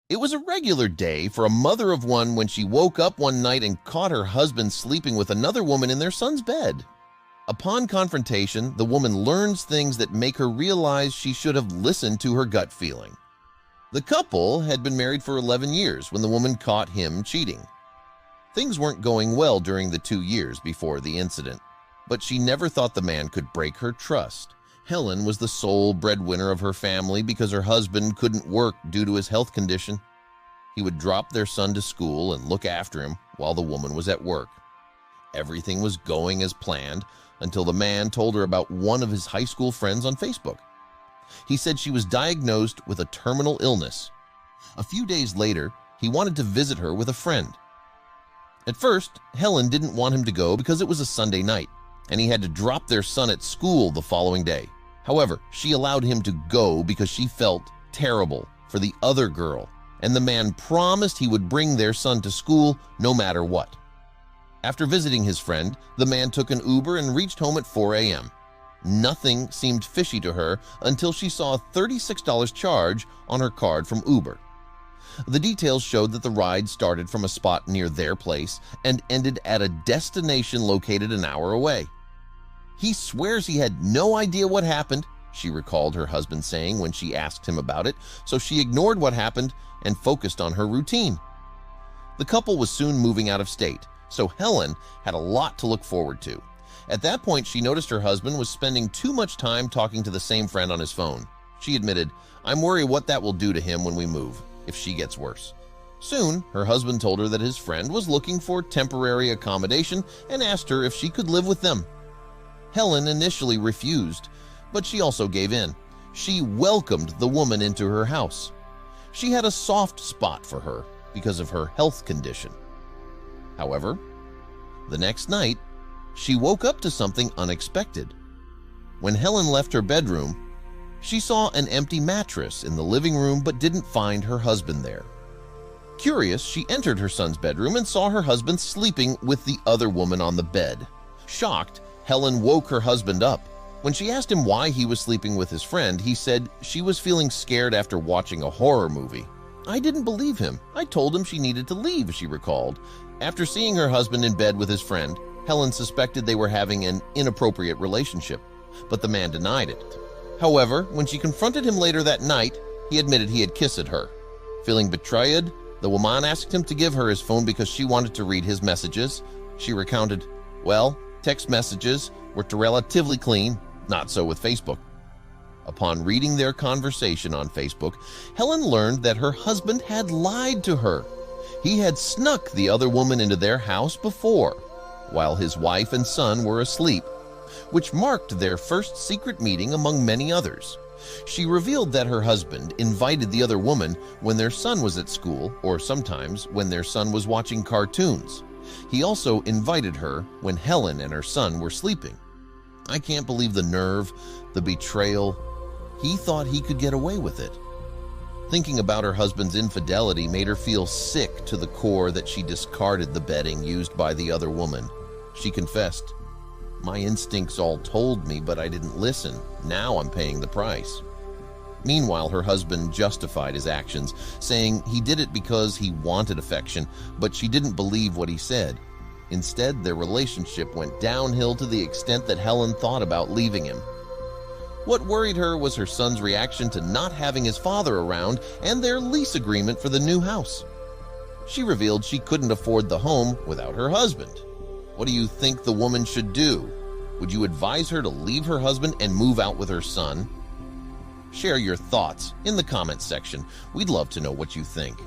It was a regular day for a mother of one when she woke up one night and caught her husband sleeping with another woman in their son's bed. Upon confrontation, the woman learns things that make her realize she should have listened to her gut feeling. The couple had been married for 11 years when the woman caught him cheating. Things weren't going well during the 2 years before the incident, but she never thought the man could break her trust. Helen was the sole breadwinner of her family because her husband couldn't work due to his health condition. He would drop their son to school and look after him while the woman was at work. Everything was going as planned until the man told her about one of his high school friends on Facebook. He said she was diagnosed with a terminal illness. A few days later, he wanted to visit her with a friend. At first, Helen didn't want him to go because it was a Sunday night, and he had to drop their son at school the following day. However, she allowed him to go because she felt terrible for the other girl, and the man promised he would bring their son to school no matter what. After visiting his friend, the man took an Uber and reached home at 4 a.m. Nothing seemed fishy to her until she saw a $36 charge on her card from Uber. The details showed that the ride started from a spot near their place and ended at a destination located an hour away. "He swears he had no idea what happened," she recalled her husband saying when she asked him about it, so she ignored what happened and focused on her routine. The couple was soon moving out of state, so Helen had a lot to look forward to. At that point, she noticed her husband was spending too much time talking to the same friend on his phone. She admitted, "I'm worried what that will do to him when we move, if she gets worse." Soon, her husband told her that his friend was looking for temporary accommodation and asked her if she could live with them. Helen initially refused, but she also gave in. She welcomed the woman into her house. She had a soft spot for her because of her health condition. However, the next night, she woke up to something unexpected. When Helen left her bedroom, she saw an empty mattress in the living room but didn't find her husband there. Curious, she entered her son's bedroom and saw her husband sleeping with the other woman on the bed. Shocked, Helen woke her husband up. When she asked him why he was sleeping with his friend, he said she was feeling scared after watching a horror movie. "I didn't believe him. I told him she needed to leave," she recalled. After seeing her husband in bed with his friend, Helen suspected they were having an inappropriate relationship, but the man denied it. However, when she confronted him later that night, he admitted he had kissed her. Feeling betrayed, the woman asked him to give her his phone because she wanted to read his messages. She recounted, "Well, text messages were relatively clean, not so with Facebook." Upon reading their conversation on Facebook, Helen learned that her husband had lied to her. He had snuck the other woman into their house before, while his wife and son were asleep, which marked their first secret meeting among many others. She revealed that her husband invited the other woman when their son was at school, or sometimes when their son was watching cartoons. He also invited her when Helen and her son were sleeping. I can't believe the nerve, the betrayal. He thought he could get away with it. Thinking about her husband's infidelity made her feel sick to the core that she discarded the bedding used by the other woman. She confessed, "My instincts all told me, but I didn't listen. Now I'm paying the price." Meanwhile, her husband justified his actions, saying he did it because he wanted affection, but she didn't believe what he said. Instead, their relationship went downhill to the extent that Helen thought about leaving him. What worried her was her son's reaction to not having his father around and their lease agreement for the new house. She revealed she couldn't afford the home without her husband. What do you think the woman should do? Would you advise her to leave her husband and move out with her son? Share your thoughts in the comments section. We'd love to know what you think.